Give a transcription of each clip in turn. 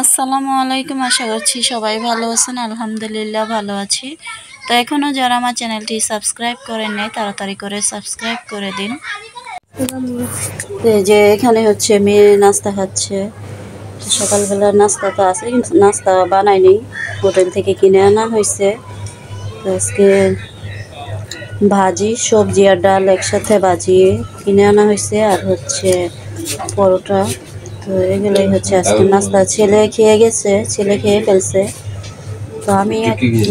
আসসালামু আলাইকুম। আশা করছি সবাই ভালো আছেন। আলহামদুলিল্লাহ ভালো আছি। তো এখনও যারা আমার চ্যানেলটি সাবস্ক্রাইব করেন নাই তাড়াতাড়ি করে সাবস্ক্রাইব করে দিন। যে এখানে হচ্ছে মেয়ে নাস্তা খাচ্ছে। সকালবেলা নাস্তা তো আছে, কিন্তু নাস্তা বানায়নি, হোটেল থেকে কিনে আনা হয়েছে। আজকে ভাজি, সবজি আর ডাল একসাথে ভাজিয়ে কিনে আনা হয়েছে, আর হচ্ছে পরোটা। তো এগুলোই হচ্ছে আজকে নাস্তা। ছেলে খেয়ে গেছে, ছেলে খেয়ে ফেলছে। তো আমি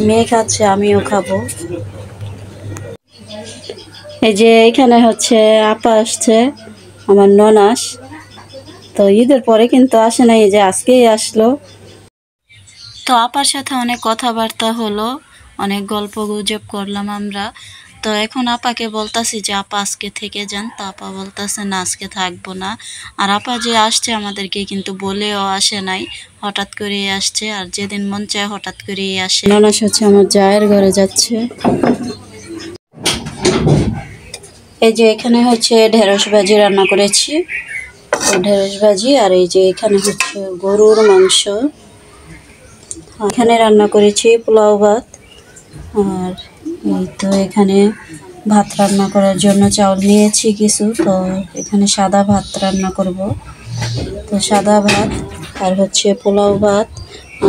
মেয়ে খাচ্ছে, আমিও খাবো। এই যে এখানে হচ্ছে আপা আসছে, আমার ননাস। তো ঈদের পরে কিন্তু আসে নাই, যে আজকেই আসলো। তো আপার সাথে অনেক কথাবার্তা হলো, অনেক গল্প গুজব করলাম আমরা। তো এখন আপাকে বলতাছি যে আপা আজকে থেকে যান। তো আপা বলতাছে না, আজকে থাকবো না। আর আপা যে আসছে আমাদেরকে কিন্তু বলেও আসে নাই, হঠাৎ করেই আসছে। আর যেদিন মন চায় হঠাৎ করেই আসে। ননাস হচ্ছে আমার জায়ের ঘরে যাচ্ছে। এই যে এখানে হচ্ছে ঢেঁড়স ভাজি রান্না করেছি, ঢেঁড়স ভাজি। আর এই যে এখানে হচ্ছে গরুর মাংস। এখানে রান্না করেছি পোলাও ভাত। আর এই তো এখানে ভাত রান্না করার জন্য চাউল নিয়েছি কিছু। তো এখানে সাদা ভাত রান্না করব। তো সাদা ভাত আর হচ্ছে পোলাও ভাত,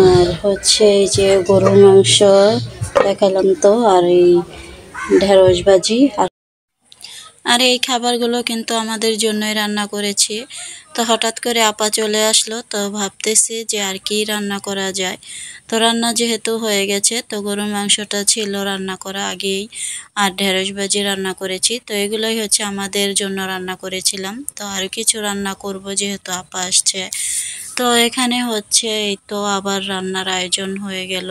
আর হচ্ছে এই যে গরুর মাংস দেখালাম তো, আর এই ঢেঁড়স ভাজি। আর এই খাবারগুলো কিন্তু আমাদের জন্যই রান্না করেছি। তো হঠাৎ করে আপা চলে আসলো, তো ভাবতেছি যে আর কি রান্না করা যায়। তো রান্না যেহেতু হয়ে গেছে, তো গরুর মাংসটা ছিল রান্না করা আগেই, আর ঢেঁড়স ভাজি রান্না করেছি। তো এগুলোই হচ্ছে আমাদের জন্য রান্না করেছিলাম। তো আর কিছু রান্না করব যেহেতু আপা আসছে। তো এখানে হচ্ছে এই তো আবার রান্নার আয়োজন হয়ে গেল।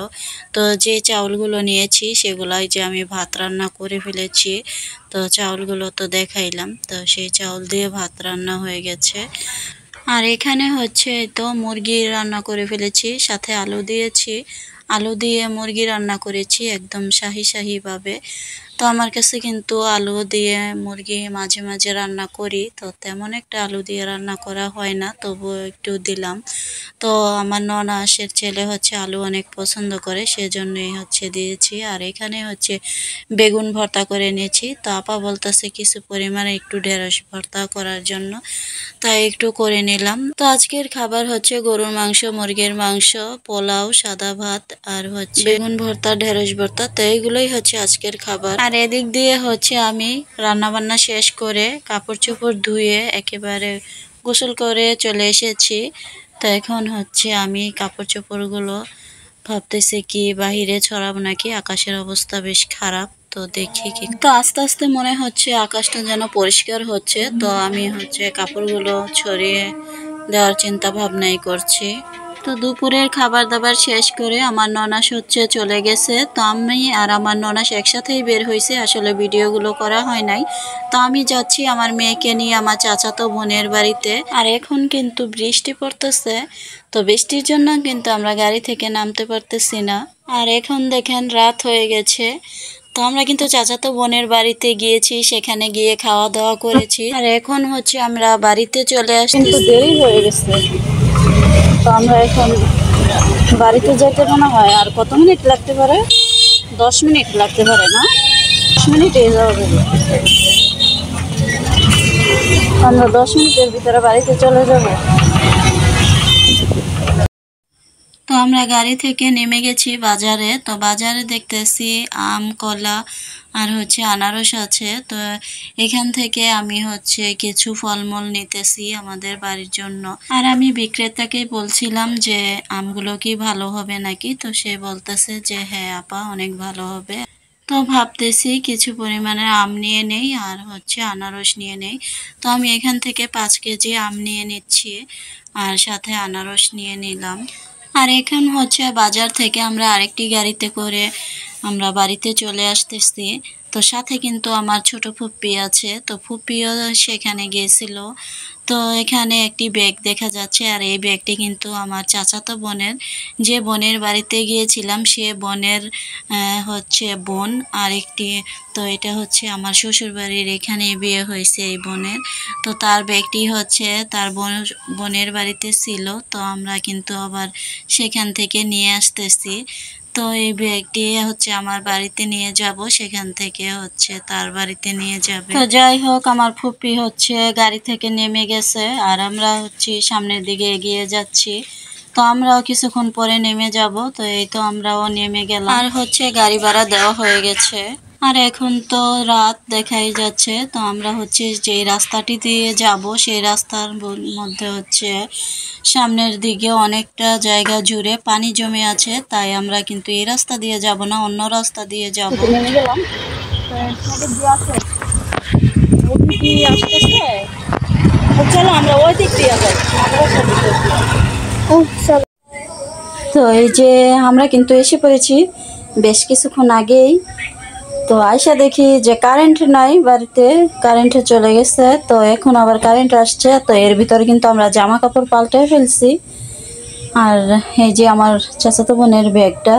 তো যে চাউলগুলো নিয়েছি সেগুলাই যে আমি ভাত রান্না করে ফেলেছি। তো চাউলগুলো তো দেখাইলাম, তো সেই চাউল দিয়ে ভাত রান্না হয়ে গেছে। আর এখানে হচ্ছে এই তো মুরগি রান্না করে ফেলেছি, সাথে আলু দিয়েছি। আলু দিয়ে মুরগি রান্না করেছি একদম শাহি শাহি ভাবে। তো আমার কাছে কিন্তু আলু দিয়ে মুরগি মাঝে মাঝে রান্না করি, তো তেমন একটা আলু দিয়ে রান্না করা হয় না, তবুও একটু দিলাম। তো আমার ননাসের ছেলে হচ্ছে আলু অনেক পছন্দ করে, সেজন্যই হচ্ছে দিয়েছি। আর এখানে হচ্ছে বেগুন ভর্তা করে নিয়েছি। তো আপা বলতেছে কিছু পরিমাণে একটু ঢেঁড়স ভর্তা করার জন্য, তাই একটু করে নিলাম। তো আজকের খাবার হচ্ছে গরুর মাংস, মুরগির মাংস, পোলাও, সাদা ভাত, আর হচ্ছে বেগুন ভর্তা, ঢেঁড়স ভর্তা। তো এইগুলোই হচ্ছে আজকের খাবার। আর এদিক দিয়ে হচ্ছে আমি রান্না বান্না শেষ করে কাপড় চোপড় ধুয়ে একেবারে গোসল করে চলে এসেছি। তো এখন হচ্ছে আমি কাপড় চোপড়গুলো ভাবতেছি কি বাহিরে ছড়াবো নাকি, আকাশের অবস্থা বেশ খারাপ। তো দেখি কি, তো আস্তে আস্তে মনে হচ্ছে আকাশটা যেন পরিষ্কার হচ্ছে। তো আমি হচ্ছে কাপড়গুলো ছড়িয়ে দেওয়ার চিন্তা ভাবনাই করছি। তো দুপুরের খাবার দাবার শেষ করে আমার ননাস হচ্ছে চলে গেছে। তো আমি আর আমার ননাস একসাথেই বের হয়েছে, আসলে ভিডিওগুলো করা হয় নাই। তো আমি যাচ্ছি আমার মেয়েকে নিয়ে আমার চাচাতো বোনের বাড়িতে। আর এখন কিন্তু বৃষ্টি পড়তেছে, তো বৃষ্টির জন্য কিন্তু আমরা গাড়ি থেকে নামতে পারতেছি না। আর এখন দেখেন রাত হয়ে গেছে। তো আমরা কিন্তু চাচাতো বোনের বাড়িতে গিয়েছি, সেখানে গিয়ে খাওয়া দাওয়া করেছি। আর এখন হচ্ছে আমরা বাড়িতে চলে আসছি, কিন্তু দেরি হয়ে গেছে। তো আমরা এখন বাড়িতে যেতে মনে হয় আর কত মিনিট লাগতে পারে, 10 মিনিট লাগতে পারে না, 10 মিনিটে যাওয়া যাবে। আমরা 10 মিনিটের ভিতরে বাড়িতে চলে যাব। তো আমরা গাড়ি থেকে নেমে গেছি বাজারে। তো বাজারে দেখতেছি আম, কলা আর হচ্ছে আনারস আছে। তো এখান থেকে আমি হচ্ছে কিছু ফলমূল নিতেছি আমাদের বাড়ির জন্য। আর আমি বিক্রেতাকে বলছিলাম যে আমগুলো কি ভালো হবে নাকি, তো সে বলতেছে যে হ্যাঁ আপা অনেক ভালো হবে। তো ভাবতেছি কিছু পরিমাণে আম নিয়ে নেই আর হচ্ছে আনারস নিয়ে নেই। তো আমি এখান থেকে 5 কেজি আম নিয়ে নিচ্ছি, আর সাথে আনারস নিয়ে নিলাম। আর এখন হচ্ছে বাজার থেকে আমরা আরেকটি গাড়িতে করে আমরা বাড়িতে চলে আসতেছি। তো সাথে কিন্তু আমার ছোট ফুপ্পি আছে, তো ফুপ্পিও সেখানে গিয়েছিল। তো তো এখানে একটি ব্যাগ দেখা যাচ্ছে, আর এই ব্যাগটি কিন্তু আমার চাচাতো বোনের, যে বোনের বাড়িতে গিয়েছিলাম সে বোনের হচ্ছে বোন আর একটি। তো এটা হচ্ছে আমার শ্বশুর বাড়ির, এখানে বিয়ে হয়েছে এই বোনের। তো তার ব্যাগটি হচ্ছে তার বোনের বাড়িতে ছিল, তো আমরা কিন্তু আবার সেখান থেকে নিয়ে আসতেছি। তো এই ব্যাগটি হচ্ছে আমার বাড়িতে নিয়ে যাব, সেখান থেকে হচ্ছে তার বাড়িতে নিয়ে যাবে। তো যাই হোক, আমার ফুপি হচ্ছে গাড়ি থেকে নেমে গেছে, আর আমরা হচ্ছে সামনের দিকে এগিয়ে যাচ্ছি। তো আমরাও কিছুক্ষণ পরে নেমে যাব। তো এই তো আমরাও নেমে গেলাম, আর হচ্ছে গাড়ি ভাড়া দেওয়া হয়ে গেছে। আর এখন তো রাত দেখাই যাচ্ছে। তো আমরা হচ্ছে যে রাস্তাটি দিয়ে যাব, সেই রাস্তার মধ্যে হচ্ছে সামনের দিকে অনেকটা জায়গা জুড়ে পানি জমে আছে, তাই আমরা কিন্তু এই রাস্তা দিয়ে যাব না, অন্য রাস্তা দিয়ে যাব। নেমে গেলাম। চলো আমরা ওই দিক দিয়ে যাই। তো এই যে আমরা কিন্তু এসে পড়েছি বেশ কিছুক্ষণ আগেই। তো আয়সা দেখি যে কারেন্ট নাই বাড়িতে, কারেন্ট চলে গেছে। তো এখন আবার কারেন্ট আসছে। তো এর ভিতরে কিন্তু আমরা জামা কাপড় পাল্টে ফেলছি। আর এই যে আমার চাচাতো বোনের ব্যাগটা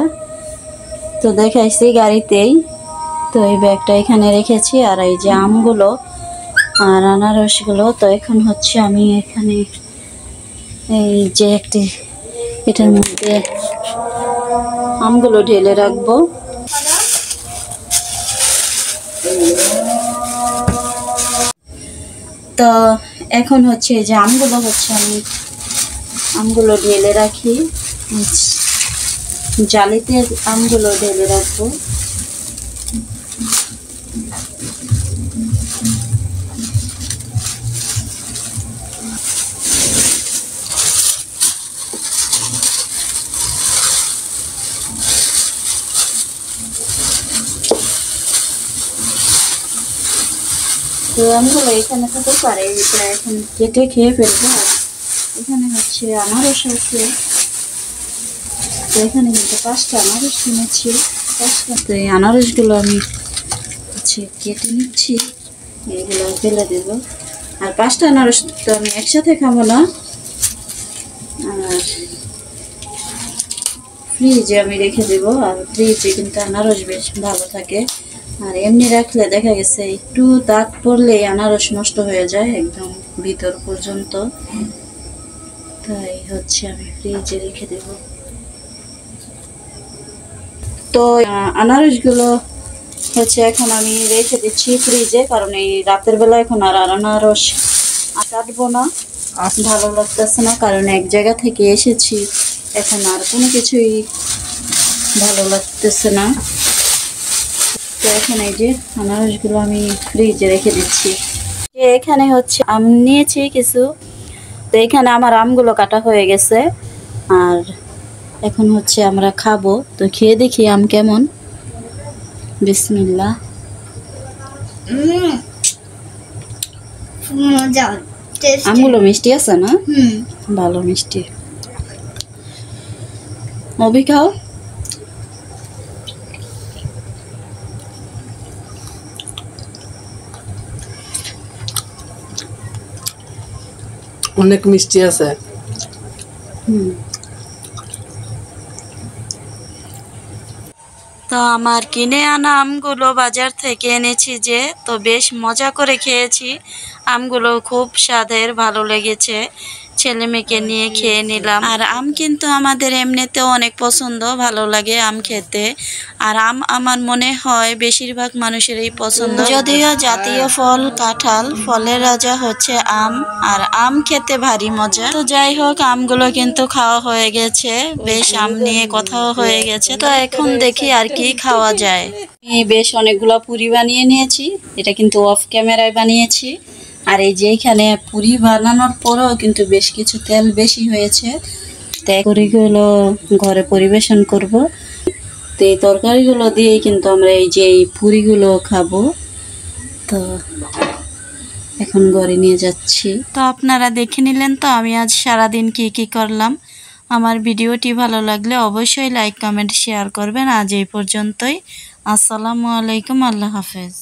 তো দেখাইছি গাড়িতেই। তো এই ব্যাগটা এখানে রেখেছি, আর এই যে আমগুলো আর আনারসগুলো। তো এখন হচ্ছে আমি এখানে এই যে একটি এটার মধ্যে আমগুলো ঢেলে রাখবো। তো এখন হচ্ছে যে আমগুলো হচ্ছে আমি আমগুলো ঢেলে রাখি, জালিতে আমগুলো ঢেলে রাখবো। তো আমগুলো এখানে থাকতে পারে, এটা এখন কেটে খেয়ে ফেলবো। আর এখানে হচ্ছে আনারস আছে। তো এখানে কিন্তু 5টা আনারস কিনেছি, 5টা। তো এই আনারসগুলো আমি হচ্ছে কেটে নিচ্ছি, এইগুলো ফেলে দেব। আর 5টা আনারস তো আমি একসাথে খাবো না, আর ফ্রিজে আমি রেখে দেবো। আর ফ্রিজে কিন্তু আনারস বেশ ভালো থাকে, আর এমনি রাখলে দেখা গেছে একটু দাগ পড়লে আনারস নষ্ট হয়ে যায় একদম ভিতর পর্যন্ত। তাই হচ্ছে আমি ফ্রিজে রেখে দেব। তো আনারসগুলো হচ্ছে এখন আমি রেখে দিচ্ছি ফ্রিজে, কারণ এই রাতের বেলা এখন আর আনারস কাটবো না, ভালো লাগতেছে না। কারণ এক জায়গা থেকে এসেছি, এখন আর কোনো কিছুই ভালো লাগতেছে না। তো এখন এই যে আনারসগুলো আমি ফ্রিজে রেখে দিচ্ছি। এখানে হচ্ছে আম নিয়েছি কিছু। তো এখানে আমার আমগুলো কাটা হয়ে গেছে, আর এখন হচ্ছে আমরা খাবো। তো খেয়ে দেখি আম কেমন। বিসমিল্লাহ। আমগুলো মিষ্টি আছে না? ভালো মিষ্টি। অভি খাও। অনেক মিষ্টি আছে। তো আমার কিনে আনা আমগুলো বাজার থেকে এনেছি যে, তো বেশ মজা করে খেয়েছি। আমগুলো খুব স্বাদের, ভালো লেগেছে। ছেলে মেয়েকে নিয়ে খেয়ে নিলাম। আর আম কিন্তু আমাদের এমনিতেও অনেক পছন্দ, ভালো লাগে আম খেতে। আর আম আমার মনে হয় বেশিরভাগ মানুষেরই পছন্দ। যদিও জাতীয় ফল কাঁঠাল, ফলের রাজা হচ্ছে আম, আর আম খেতে ভারী মজা। তো যাই হোক, আমগুলো কিন্তু খাওয়া হয়ে গেছে, বেশ আম নিয়ে কথাও হয়ে গেছে। তো এখন দেখি আর কি খাওয়া যায়। আমি বেশ অনেকগুলো পুরি বানিয়ে নিয়েছি, এটা কিন্তু অফ ক্যামেরায় বানিয়েছি। আর এই যে এখানে পুরি বানানোর পরেও কিন্তু বেশ কিছু তেল বেশি হয়েছে, তো পুরিগুলো ঘরে পরিবেশন করব। তো এই তরকারিগুলো দিয়েই কিন্তু আমরা এই যে এই পুরিগুলো খাবো। তো এখন ঘরে নিয়ে যাচ্ছি। তো আপনারা দেখে নিলেন তো আমি আজ সারাদিন কি কি করলাম। আমার ভিডিওটি ভালো লাগলে অবশ্যই লাইক, কমেন্ট, শেয়ার করবেন। আজ এই পর্যন্তই। আসসালামু আলাইকুম, আল্লাহ হাফেজ।